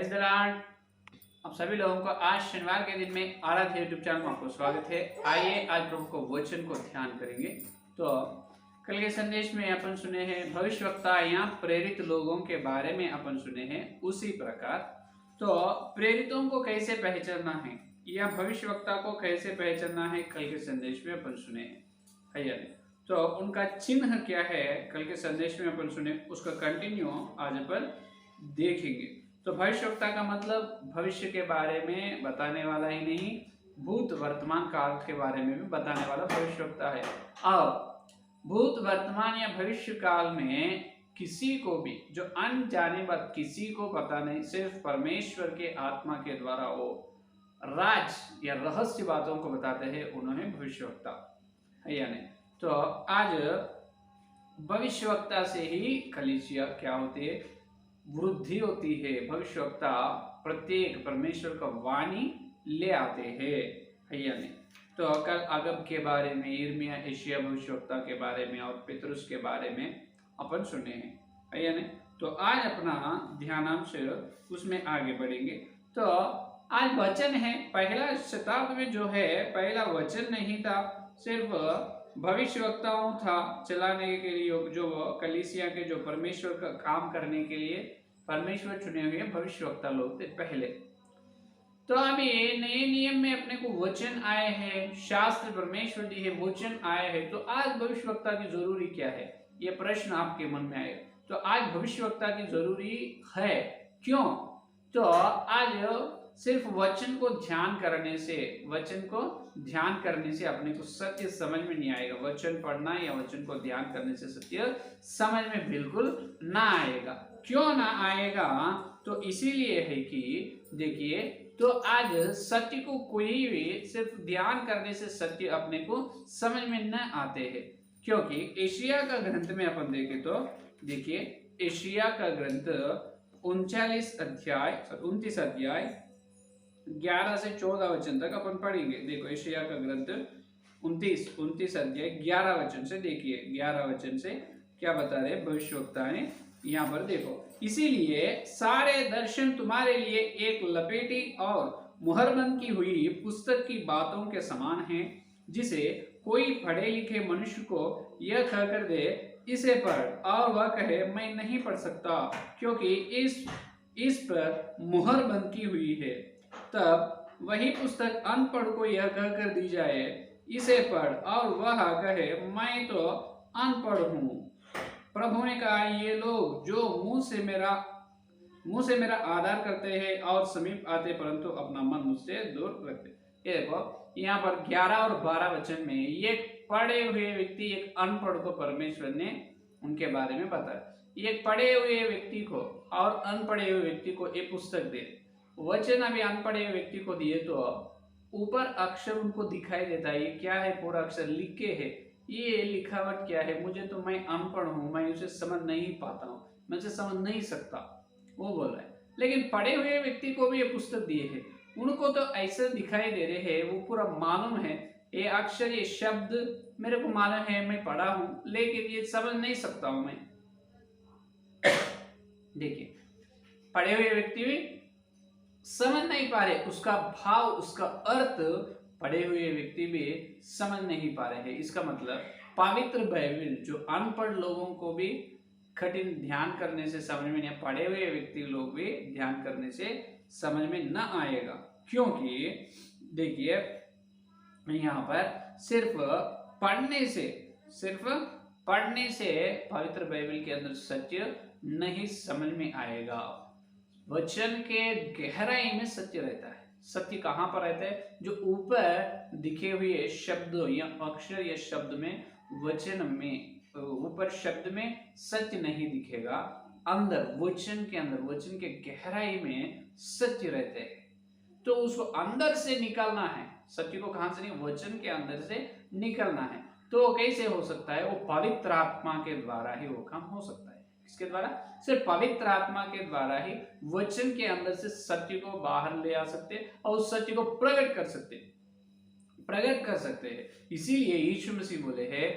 Praise the Lord. आप सभी लोगों को आज शनिवार के दिन में आराध्य यूट्यूब चैनल में आपको स्वागत है। आइए आज प्रभु को वचन को ध्यान करेंगे। तो कल के संदेश में अपन सुने हैं भविष्यवक्ता या प्रेरित लोगों के बारे में अपन सुने हैं। उसी प्रकार तो प्रेरितों को कैसे पहचानना है या भविष्यवक्ता को कैसे पहचानना है कल के संदेश में अपन सुने हैं। तो उनका चिन्ह क्या है कल के संदेश में अपन सुने, उसका कंटिन्यू आज अपन देखेंगे। तो भविष्यवक्ता का मतलब भविष्य के बारे में बताने वाला ही नहीं, भूत वर्तमान काल के बारे में भी बताने वाला भविष्यवक्ता है। अब भूत वर्तमान या भविष्य काल में किसी को भी जो अनजाने बात किसी को पता नहीं, सिर्फ परमेश्वर के आत्मा के द्वारा वो राज या रहस्य बातों को बताते हैं, उन्होंने भविष्यवक्ता है या नहीं। तो आज भविष्यवक्ता से ही कलीसिया क्या होती है, वृद्धि होती है। भविष्यवक्ता प्रत्येक परमेश्वर का वाणी ले आते हैं, है या नहीं। तो कल अगब के बारे में, यिर्मयाह, यशायाह भविष्यवक्ता के बारे में और पेतरुस के बारे में अपन सुने हैं, है या नहीं। तो आज अपना ध्यानांश उसमें आगे बढ़ेंगे। तो आज वचन है, पहला शताब्द में जो है पहला वचन नहीं था, सिर्फ भविष्यवक्ताओं था चलाने के लिए, जो कलीसिया के जो परमेश्वर का काम करने के लिए परमेश्वर चुने हुए भविष्यवक्ता लोग थे पहले। तो अभी नए नियम में अपने को वचन आए हैं, शास्त्र परमेश्वर दी है, वचन आए हैं। तो आज भविष्यवक्ता की जरूरी क्या है, ये प्रश्न आपके मन में आएगा। तो आज भविष्यवक्ता की जरूरी है, क्यों? तो आज सिर्फ वचन को ध्यान करने से अपने को सत्य समझ में नहीं आएगा। वचन पढ़ना या वचन को ध्यान करने से सत्य समझ में बिल्कुल ना आएगा। क्यों ना आएगा? तो इसीलिए है कि देखिए, तो आज सत्य को कोई भी सिर्फ ध्यान करने से सत्य अपने को समझ में न आते हैं। क्योंकि यशायाह का ग्रंथ में अपन देखें तो देखिए, यशायाह का ग्रंथ 29 अध्याय 11 से 14 वचन तक अपन पढ़ेंगे। देखो यशायाह का ग्रंथ 29 अध्याय 11 वचन से देखिए, 11 वचन से क्या बता रहे भविष्यवक्ता ने यहाँ पर देखो। इसीलिए सारे दर्शन तुम्हारे लिए एक लपेटी और मुहरबंद की हुई पुस्तक की बातों के समान हैं, जिसे कोई पढ़े लिखे मनुष्य को यह कहकर दे, इसे पढ़, और वह कहे मैं नहीं पढ़ सकता, क्योंकि इस पर मुहर बंद की हुई है। तब वही पुस्तक अनपढ़ को यह कहकर दी जाए, इसे पढ़, और वह कहे मैं तो अनपढ़ हूँ। प्रभु ने कहा, ये लोग जो मुंह से मेरा आदर करते हैं और समीप आते, परंतु अपना मन मुझसे दूर रखते। ये देखो यहाँ पर 11 और 12 वचन में एक पढ़े हुए व्यक्ति, एक अनपढ़ को परमेश्वर ने उनके बारे में बताया। एक पढ़े हुए व्यक्ति को और अनपढ़े हुए व्यक्ति को एक पुस्तक दे। वचन अभी अनपढ़े व्यक्ति को दिए तो ऊपर अक्षर उनको दिखाई देता है, ये क्या है, पूरा अक्षर लिख के है, ये लिखावट क्या है, मुझे तो मैं अनपढ़ हूँ, मैं उसे समझ नहीं पाता हूँ, मैं उसे समझ नहीं सकता, वो बोल रहा है। लेकिन पढ़े हुए व्यक्ति को भी ये पुस्तक दिए है, उनको तो ऐसा दिखाई दे रहे हैं, वो पूरा मालूम है, ये अक्षर ये शब्द मेरे को मालूम है, मैं पढ़ा हूँ, लेकिन ये समझ नहीं सकता हूँ मैं। देखिए, पढ़े हुए व्यक्ति भी समझ नहीं पा रहे, उसका भाव, उसका अर्थ पढ़े हुए व्यक्ति भी समझ नहीं पा रहे हैं। इसका मतलब पवित्र बाइबल जो अनपढ़ लोगों को भी कठिन ध्यान करने से समझ में नहीं, पढ़े हुए व्यक्ति लोग भी ध्यान करने से समझ में न आएगा। क्योंकि देखिए यहाँ पर सिर्फ पढ़ने से पवित्र बाइबल के अंदर सत्य नहीं समझ में आएगा। वचन के गहराई में सत्य रहता है। सत्य कहाँ पर रहता है? जो ऊपर दिखे हुए शब्द या अक्षर या शब्द में, वचन में, ऊपर शब्द में सत्य नहीं दिखेगा, अंदर वचन के अंदर, वचन के गहराई में सत्य रहते हैं। तो उसको अंदर से निकालना है। सत्य को कहां से नहीं, वचन के अंदर से निकालना है। तो कैसे हो सकता है? वो पवित्र आत्मा के द्वारा ही वो काम हो सकता है। किसके द्वारा? सिर्फ पवित्र आत्मा के द्वारा ही वचन के अंदर से सत्य को बाहर ले आ सकते हैं और उस सत्य को प्रकट कर सकते हैं। इसीलिए यीशु मसीह बोले हैं,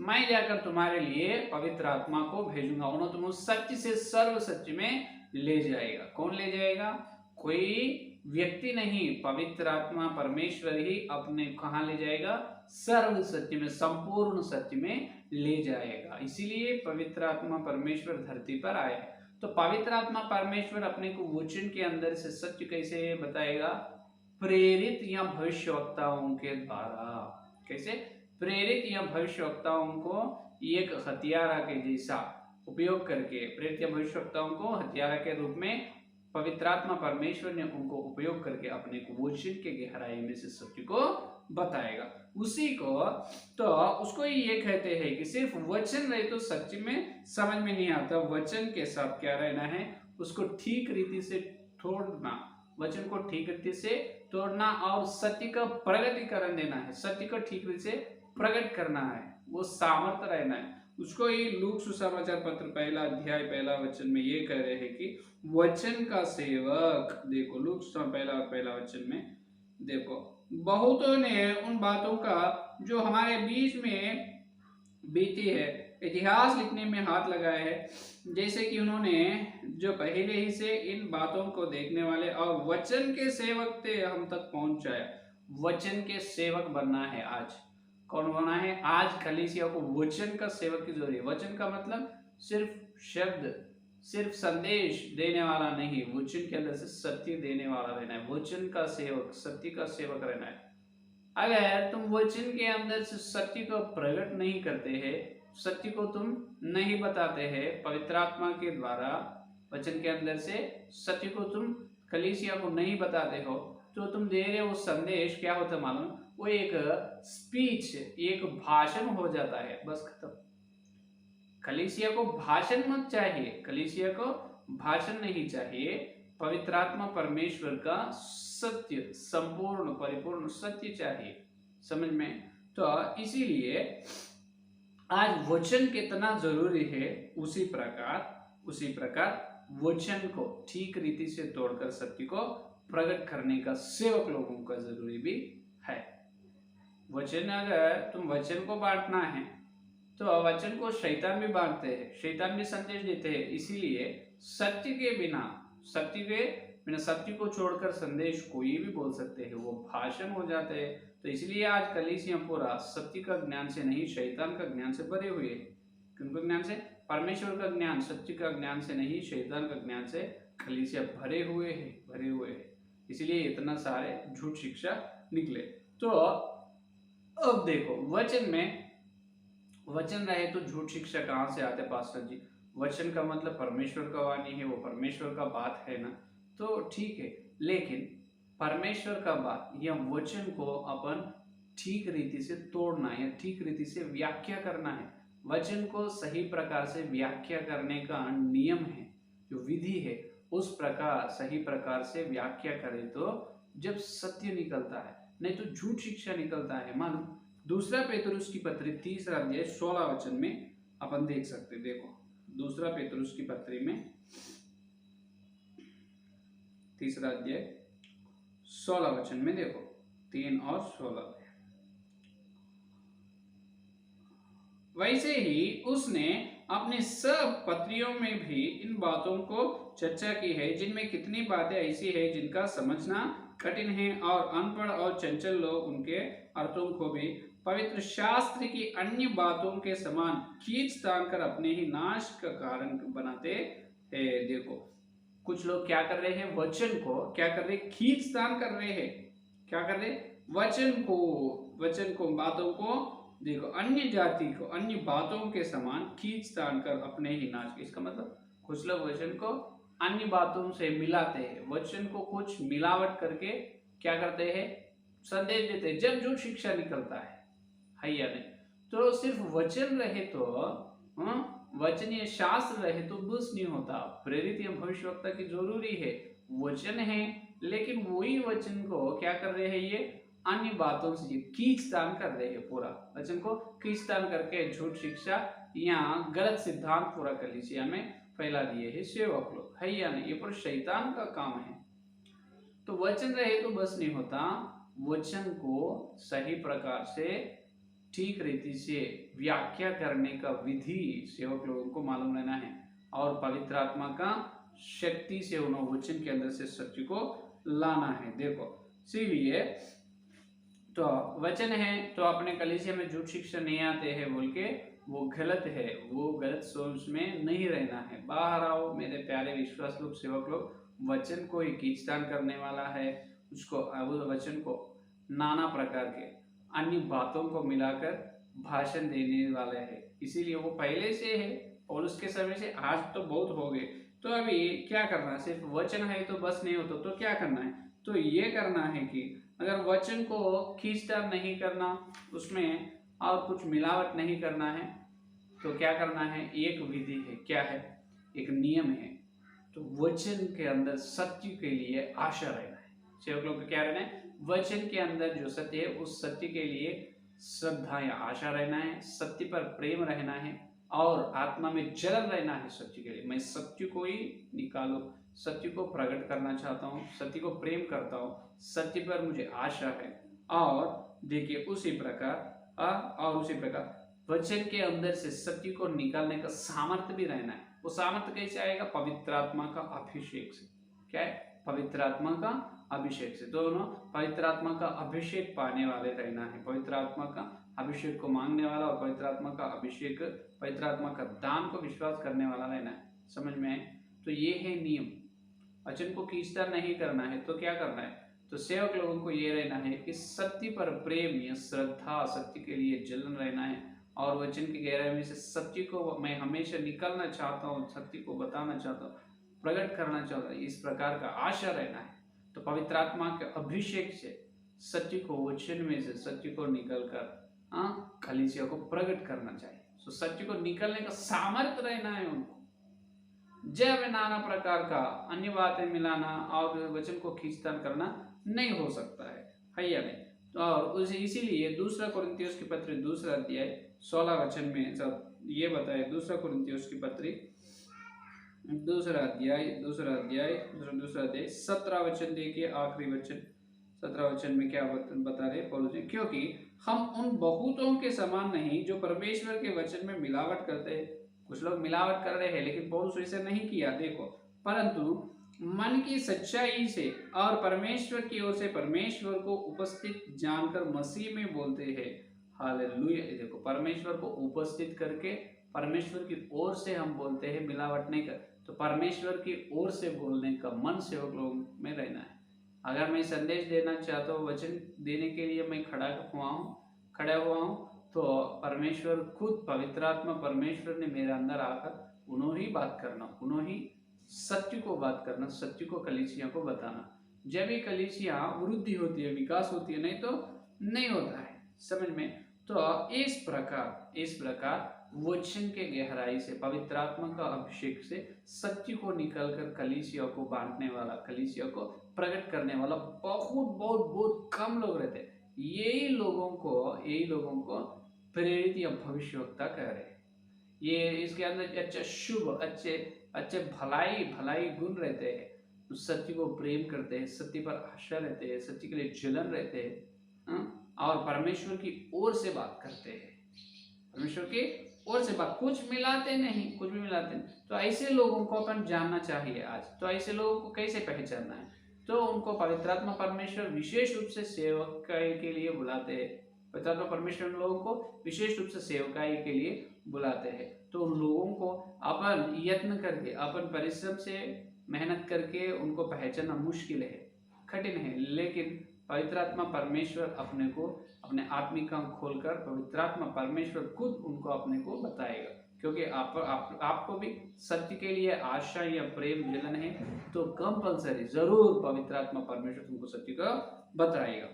मैं जाकर तुम्हारे लिए पवित्र आत्मा को भेजूंगा, उन्होंने तुम उस सत्य से सर्व सत्य में ले जाएगा। कौन ले जाएगा? कोई व्यक्ति नहीं, पवित्र आत्मा परमेश्वर ही अपने कहाँ ले जाएगा, सर्व सत्य में, संपूर्ण सत्य में ले जाएगा। इसीलिए पवित्र आत्मा परमेश्वर धरती पर आए। तो पवित्र आत्मा परमेश्वर अपने को वचन के अंदर से सत्य कैसे बताएगा, प्रेरित या भविष्यवक्ताओं के द्वारा। कैसे, प्रेरित या भविष्यवक्ताओं को एक हथियार के जैसा उपयोग करके, प्रेरित या भविष्यवक्ताओं को हथियार के रूप में पवित्र आत्मा परमेश्वर ने उनको उपयोग करके अपने को वचन के गहराई में से सत्य को बताएगा। उसी को तो उसको ही ये कहते हैं कि सिर्फ वचन रहे तो सच्ची में समझ में नहीं आता, वचन के साथ क्या रहना है, उसको ठीक रीति से तोड़ना, वचन को ठीक रीति से तोड़ना और सत्य का प्रगटीकरण देना है, सत्य को ठीक रीति से प्रकट करना है, वो सामर्थ्य रहना है। उसको ही लूक सुसमाचार पत्र पहला अध्याय पहला वचन में ये कह रहे हैं कि वचन का सेवक, देखो लूक पहला वचन में देखो, बहुतों ने उन बातों का जो हमारे बीच में बीती है इतिहास लिखने में हाथ लगाए है, जैसे कि उन्होंने जो पहले ही से इन बातों को देखने वाले और वचन के सेवक थे हम तक पहुंचाया। वचन के सेवक बनना है आज। कौन बनना है आज? कलीसिया को वचन का सेवक की जरूरत है। वचन का मतलब सिर्फ शब्द, सिर्फ संदेश देने वाला नहीं, वचन के अंदर से सत्य देने वाला रहना है। वचन का सेवक, सत्य का सेवक रहना है। अगर तुम वचन के अंदर से सत्य को प्रकट नहीं करते हैं, सत्य को तुम नहीं बताते हैं पवित्र आत्मा के द्वारा, वचन के अंदर से सत्य को तुम कलीसिया को नहीं बताते हो, तो तुम दे रहे हो संदेश क्या होता है मालूम? वो एक स्पीच, एक भाषण हो जाता है, बस खत्म। कलीसिया को भाषण मत चाहिए, कलीसिया को भाषण नहीं चाहिए, पवित्र आत्मा परमेश्वर का सत्य, संपूर्ण परिपूर्ण सत्य चाहिए, समझ में? तो इसीलिए आज वचन कितना जरूरी है, उसी प्रकार वचन को ठीक रीति से तोड़कर सत्य को प्रकट करने का सेवक लोगों का जरूरी भी है। वचन, अगर तुम वचन को बांटना है तो वचन को शैतान भी बांटते हैं, शैतान भी संदेश देते हैं। इसीलिए सत्य के बिना सत्य को छोड़कर संदेश कोई भी बोल सकते हैं, वो भाषण हो जाते हैं। तो इसलिए आज कलीसिया पूरा सत्य का ज्ञान से नहीं, शैतान का ज्ञान से भरे हुए हैं। किनको ज्ञान से? परमेश्वर का ज्ञान, सत्य का ज्ञान से नहीं, शैतान का ज्ञान से कलीसिया भरे हुए हैं। इसलिए इतना सारे झूठ शिक्षा निकले। तो अब देखो, वचन रहे तो झूठ शिक्षा कहाँ से आते पास्टर जी? वचन का मतलब परमेश्वर का वाणी है, वो परमेश्वर का बात है ना, तो ठीक है। लेकिन परमेश्वर का बात या वचन को अपन ठीक रीति से तोड़ना या ठीक रीति से व्याख्या करना है। वचन को सही प्रकार से व्याख्या करने का नियम है, जो विधि है, उस प्रकार सही प्रकार से व्याख्या करें तो जब सत्य निकलता है, नहीं तो झूठ शिक्षा निकलता है। मानो दूसरा पेतरुस की पत्री 3 अध्याय 16 वचन में अपन देख सकते, देखो दूसरा पेतरुस की पत्री में 3 अध्याय 16 वचन में देखो, 3 और 16। वैसे ही उसने अपने सब पत्रियों में भी इन बातों को चर्चा की है, जिनमें कितनी बातें ऐसी है जिनका समझना कठिन है, और अनपढ़ और चंचल लोग उनके अर्थों को भी पवित्र शास्त्र की अन्य बातों के समान खींच तान कर अपने ही नाश का कारण बनाते हैं। देखो कुछ लोग क्या कर रहे हैं, वचन को क्या कर रहे हैं, खींच तान कर रहे हैं। क्या कर रहे? वचन को बातों को देखो अन्य जाति को अन्य बातों के समान खींच तान कर अपने ही नाश। इसका मतलब कुछ लोग वचन को अन्य बातों से मिलाते हैं, वचन को कुछ मिलावट करके क्या करते हैं, संदेश देते हैं, जब झूठ शिक्षा निकलता है या नहीं। तो सिर्फ वचन रहे तो वचन या शास्त्र रहे तो बस नहीं होता, प्रेरित या भविष्यवक्ता की जरूरी है। वचन है, लेकिन वही वचन को क्या कर रहे हैं, ये अन्य बातों से खींचतान कर रहे हैं, पूरा वचन को खींचतान करके झूठ शिक्षा या गलत सिद्धांत पूरा कलीसिया में फैला दिए हैं सेवक लोग, है या नहीं? ये पूरा शैतान का काम है। तो वचन रहे तो बस नहीं होता, वचन को सही प्रकार से ठीक रीति से व्याख्या करने का विधि सेवक लोगों को मालूम रहना है, और पवित्र आत्मा का शक्ति से उन्हें वचन के अंदर से सत्य को लाना है। देखो इसीलिए तो वचन है तो अपने कलीसिया में झूठ शिक्षा नहीं आते हैं बोल के वो गलत है, वो गलत सोच में नहीं रहना है। बाहर आओ मेरे प्यारे विश्वास लोग, सेवक लोग। वचन को ही खींचतान करने वाला है, उसको वचन को नाना प्रकार के अन्य बातों को मिलाकर भाषण देने वाले है। इसीलिए वो पहले से है और उसके समय से आज तो बहुत हो गए। तो अभी क्या करना है, सिर्फ वचन है तो बस नहीं होता, तो क्या करना है, तो ये करना है कि अगर वचन को खींचतान नहीं करना, उसमें और कुछ मिलावट नहीं करना है, तो क्या करना है, एक विधि है, क्या है, एक नियम है। तो वचन के अंदर सत्य के लिए आशा रहना है। सेवक लोग को क्या रहना है, वचन के अंदर जो सत्य है उस सत्य के लिए श्रद्धा या आशा रहना है, सत्य पर प्रेम रहना है और आत्मा में जलन रहना है सत्य के लिए। मैं सत्य को ही निकालो, सत्य को प्रकट करना चाहता हूँ, सत्य को प्रेम करता हूँ, सत्य पर मुझे आशा है। और देखिए उसी प्रकार वचन के अंदर से सत्य को निकालने का सामर्थ्य भी रहना है। वो सामर्थ्य कैसे आएगा, पवित्र आत्मा का अभिषेक से। क्या है, पवित्र आत्मा का अभिषेक से। दोनों पवित्र आत्मा का अभिषेक पाने वाले रहना है, पवित्र आत्मा का अभिषेक को मांगने वाला और पवित्र आत्मा का अभिषेक, पवित्र आत्मा का दान को विश्वास करने वाला रहना है। समझ में आए? तो ये है नियम। वचन को खींचतान नहीं करना है तो क्या करना है, तो सेवक लोगों को ये रहना है कि सत्य पर प्रेम या श्रद्धा, सत्य के लिए जलन रहना है और वचन की गहराई में से सत्य को मैं हमेशा निकालना चाहता हूँ, सत्य को बताना चाहता हूँ, प्रकट करना चाहता हूँ, इस प्रकार का आशा रहना है। तो पवित्र आत्मा के अभिषेक से सत्य को, वचन में से सत्य को निकलकर कलीसिया को प्रकट करना चाहिए। तो सत्य को निकलने का सामर्थ्य रहना है उनको। जब नाना प्रकार का अन्य बातें मिलाना और वचन को खींचतान करना नहीं हो सकता है या नहीं। तो और इसीलिए दूसरा कोरिन्थियोस की पत्री 2 अध्याय 16 वचन में सब ये बताए। दूसरा कोरिन्थियोस की पत्री 2 अध्याय 17 वचन देखिए, आखिरी वचन 17 वचन में क्या बता रहे पौलुस जी, क्योंकि हम उन बहुतों के समान नहीं जो परमेश्वर के वचन में मिलावट करते हैं। कुछ लोग मिलावट कर रहे हैं लेकिन पौलुस ऐसे नहीं किया। देखो, परंतु मन की सच्चाई से और परमेश्वर की ओर से परमेश्वर को उपस्थित जानकर मसीह में बोलते हैं। हालेलुया। देखो, परमेश्वर को उपस्थित करके परमेश्वर की ओर से हम बोलते हैं, मिलावट नहीं कर। तो परमेश्वर की ओर से बोलने का मन सेवक लोगों में रहना है। अगर मैं संदेश देना चाहता हूँ, वचन देने के लिए मैं खड़ा हुआ हूँ तो परमेश्वर खुद, पवित्र आत्मा परमेश्वर ने मेरे अंदर आकर उन्होंने ही बात करना, उन्होंने ही सत्य को बात करना, सत्य को कलीसिया को बताना। जब भी कलीसिया वृद्धि होती है, विकास होती है, नहीं तो नहीं होता है। समझ में? तो इस प्रकार वचन के गहराई से, पवित्र आत्मा का अभिषेक से सत्य को निकलकर कलीसिया को बांटने वाला, कलीसिया को प्रकट करने वाला बहुत कम लोग रहते हैं। यही लोगों को प्रेरित या भविष्यवक्ता कह रहे हैं। ये इसके अंदर अच्छे शुभ, अच्छे भलाई गुण रहते हैं। सत्य को प्रेम करते हैं, सत्य पर आशा रहते हैं, सत्य के लिए जलन रहते हैं और परमेश्वर की ओर से बात करते हैं। परमेश्वर की ओर से बात, कुछ भी मिलाते नहीं। तो ऐसे लोगों को अपन जानना चाहिए आज। तो ऐसे लोगों को कैसे पहचानना है, तो उनको पवित्र आत्मा परमेश्वर विशेष रूप से सेवकाई के लिए बुलाते हैं। पवित्र आत्मा परमेश्वर लोगों को विशेष रूप से सेवकाई के लिए बुलाते हैं। तो उन लोगों को अपन यत्न करके, अपन परिश्रम से मेहनत करके उनको पहचानना मुश्किल है, कठिन है। लेकिन पवित्र आत्मा परमेश्वर अपने को, अपने आत्मिक आंख खोलकर पवित्र आत्मा परमेश्वर खुद उनको अपने को बताएगा। क्योंकि आपको भी सत्य के लिए आशा या प्रेम जलन है तो कंपलसरी जरूर पवित्र आत्मा परमेश्वर तुमको सत्य को बताएगा।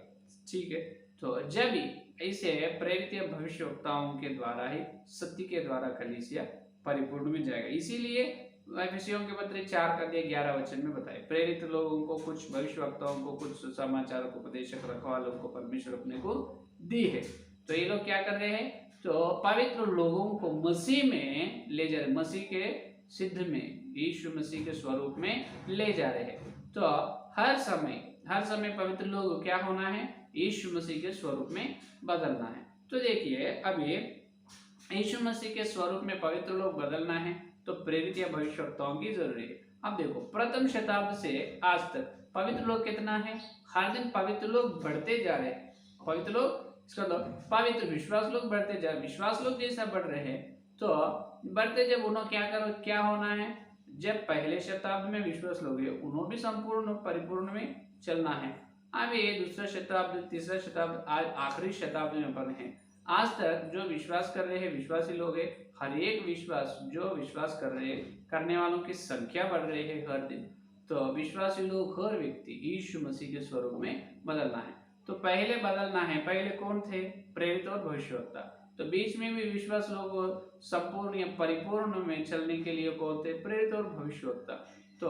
ठीक है? तो जब भी ऐसे प्रेरित भविष्यवक्ताओं के द्वारा ही, सत्य के द्वारा कलीसिया परिपूर्ण में जाएगा। इसीलिए एफिसियों के पत्र 4:11 वचन में बताए, प्रेरित लोगों को, कुछ भविष्यवक्ताओं को, कुछ समाचार को, उपदेशक, रखवालों को परमेश्वर अपने को दी है। तो ये लोग क्या कर रहे हैं, तो पवित्र लोगों को मसीह में ले जा रहे, मसीह के सिद्ध में, यीशु मसीह के स्वरूप में ले जा रहे हैं। तो हर समय पवित्र लोग क्या होना है, यीशु मसीह के स्वरूप में बदलना है। तो देखिए, अभी यीशु मसीह के स्वरूप में पवित्र लोग बदलना है तो प्रेरित या भविष्यवक्ताओं की जरूरी है। अब देखो प्रथम शताब्द से आज तक पवित्र लोग कितना है, हर दिन पवित्र लोग बढ़ते जा रहे हैं। पवित्र लोग, इसका मतलब पवित्र विश्वास लोग बढ़ते जा रहे, विश्वास लोग जैसा बढ़ रहे हैं तो बढ़ते जब उन्होंने क्या होना है, जब पहले शताब्द में विश्वास लोग है उन्होंने भी संपूर्ण परिपूर्ण में चलना है। अब ये दूसरा शताब्द, तीसरा शताब्द, आज आखिरी शताब्द में अपन है। आज तक जो विश्वास कर रहे हैं विश्वासी लोग है, हर एक विश्वास जो विश्वास कर रहे हैं करने वालों की संख्या बढ़ रही है हर दिन। तो विश्वासी लोग, हर व्यक्ति यीशु मसीह के स्वरूप में बदलना है। तो पहले बदलना है, पहले कौन थे, प्रेरित और भविष्यवक्ता। तो बीच में भी विश्वास लोग संपूर्ण या परिपूर्ण में चलने के लिए कौन थे, प्रेरित और भविष्यवक्ता। तो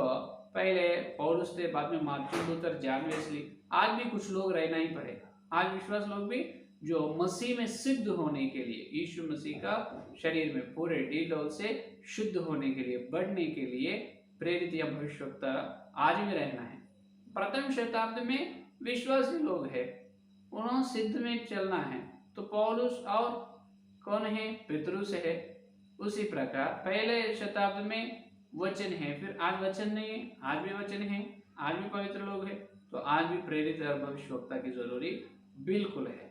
पहले पौलुस थे, बाद में मार्टिन लूथर, जॉन वेस्ली, आज भी कुछ लोग रहना ही पड़ेगा। आज विश्वास लोग भी जो मसीह में सिद्ध होने के लिए, यीशु मसीह का शरीर में पूरे डील से शुद्ध होने के लिए, बढ़ने के लिए प्रेरित या भविष्यवक्ता आज भी रहना है। प्रथम शताब्दी में विश्वासी लोग है, उन्होंने सिद्ध में चलना है। तो पौलुस और कौन है, पेतरुस है। उसी प्रकार पहले शताब्दी में वचन है, फिर आज वचन नहीं है, आज भी वचन है, आज भी पवित्र लोग है। तो आज भी प्रेरित और भविष्यवक्ता की जरूरी बिल्कुल है।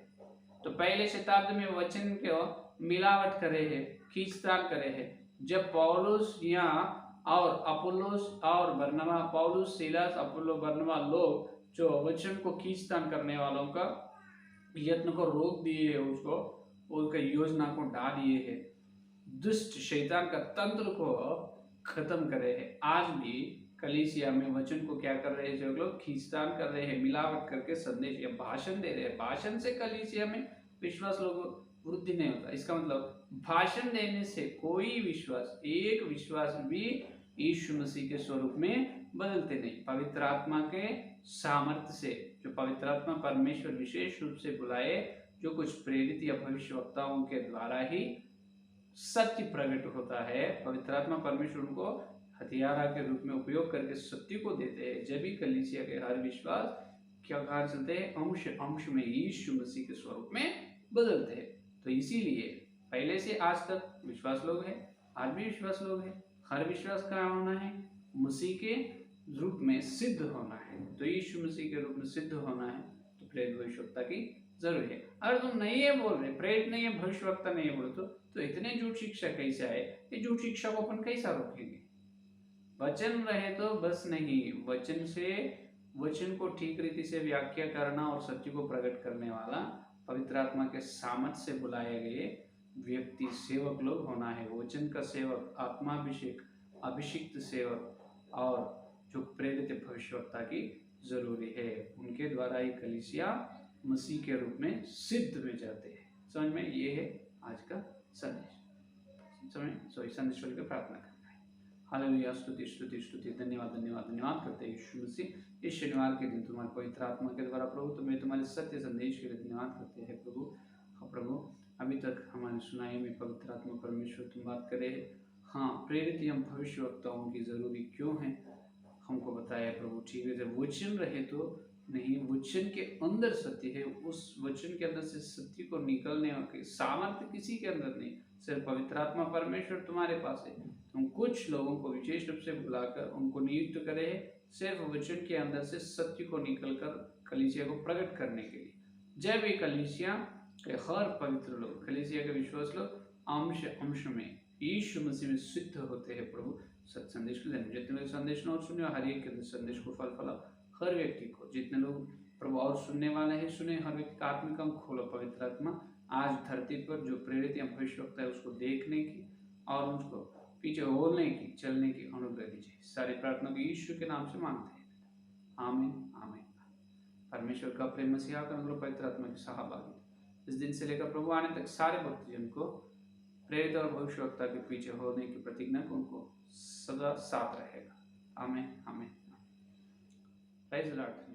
तो पहले शताब्दी में वचन को मिलावट करे है, खींचतान करे है। जब पौलुस या और अपोलोस और बरनबा, पौलुस, सीलास, अपोलो, बरनबा लोग जो वचन को खींचतान करने वालों का यत्न को रोक दिए है, उसको उसका योजना को ढा दिए है, दुष्ट शैतान का तंत्र को खत्म करे है। आज भी कलीसिया में वचन को क्या कर रहे हैं, जो लोग खींचतान कर रहे हैं, मिलावट करके संदेश या भाषण दे रहे हैं। भाषण से कलीसिया में विश्वास लोग वृद्धि नहीं होता। इसका मतलब भाषण देने से कोई विश्वास, एक विश्वास भी यीशु मसीह के स्वरूप में बदलते नहीं। पवित्र आत्मा के सामर्थ्य से, जो पवित्र आत्मा परमेश्वर विशेष रूप से बुलाए, जो कुछ प्रेरित या भविष्यवक्ताओं के द्वारा ही सत्य प्रकट होता है। पवित्र आत्मा परमेश्वर उनको हथियारा के रूप में उपयोग करके सत्य को देते हैं। जब भी कलीसिया के हर विश्वास क्या कार्य चलते हैं, अंश अंश में यीशु मसीह के स्वरूप में बदलते हैं। तो इसीलिए पहले से आज तक विश्वास लोग हैं, आज भी विश्वास लोग हैं। हर विश्वास का होना है, मसीह के रूप में सिद्ध होना है। तो यीशु मसीह के रूप में सिद्ध होना है तो प्रेरित भविष्यवक्ता की जरूरी है। अगर तुम नहीं है बोल रहे, प्रेरित नहीं है, भविष्यवक्ता नहीं है बोले तो इतने झूठ शिक्षा कैसे आए? ये झूठ शिक्षा को अपन कैसा रोकेंगे? वचन रहे तो बस नहीं, वचन से, वचन को ठीक रीति से व्याख्या करना और सत्य को प्रकट करने वाला पवित्र आत्मा के सामर्थ्य से बुलाए गए व्यक्ति, सेवक लोग होना है। वचन का सेवक, आत्माभिषेक, अभिषिक्त सेवक और जो प्रेरित भविष्यवक्ता की जरूरी है। उनके द्वारा ही कलीसिया मसीह के रूप में सिद्ध में जाते हैं। समझ में? ये है आज का संदेश। समझ? संदेश की प्रार्थना करना है। हालेलुया, स्तुति स्तुति स्तुति, धन्यवाद धन्यवाद धन्यवाद करते हैं यीशु मसीह। इस शनिवार के दिन तुम्हारे पवित्र आत्मा के द्वारा प्रभु तुम्हें तुम्हारे सत्य संदेश के लिए धन्यवाद करते हैं प्रभु। हाँ प्रभु, अभी तक हमारी सुनाई में पवित्र आत्मा परमेश्वर तुम बात करे है। हाँ, प्रेरित एवं भविष्यवक्ताओं की जरूरी क्यों है हमको बताया प्रभु। ठीक है, जब वचन रहे तो नहीं, वचन के अंदर सत्य है, उस वचन के अंदर से सत्य को निकलने के सामर्थ्य किसी के अंदर नहीं, सिर्फ पवित्र आत्मा परमेश्वर तुम्हारे पास है। तुम कुछ लोगों को विशेष रूप से बुलाकर उनको नियुक्त करे है सिर्फ वचन के अंदर से सत्य को निकलकर कलीसिया को प्रकट करने के लिए। जब ये कलीसिया के हर पवित्र लोग, कलीसिया के विश्वास लोग अंश अंश में यीशु मसीह में सिद्ध होते हैं प्रभु। सत्य संदेश के लिए जितने लोग संदेश न सुने, हर एक के संदेश को फल फला, हर व्यक्ति को, जितने लोग प्रभु और सुनने वाले हैं सुने, हर व्यक्ति का आत्मिक अंग खोलो। पवित्र आत्मा आज धरती पर जो प्रेरित या भविष्यवक्ता है उसको देखने की और उसको पीछे होने की, चलने की अनुग्रह दीजिए। सारी प्रार्थना को यीशु के नाम से मांगते हैं, आमीन आमीन। परमेश्वर का प्रेम, मसीहा का अनुग्रह, पवित्र आत्मा की सहभागिता इस दिन से लेकर प्रभु आने तक सारे भक्तजन को प्रेरित और भविष्यवक्ता के पीछे होने की प्रतिज्ञा को उनको सदा साथ रहेगा। आमीन आमीन। Praise the Lord.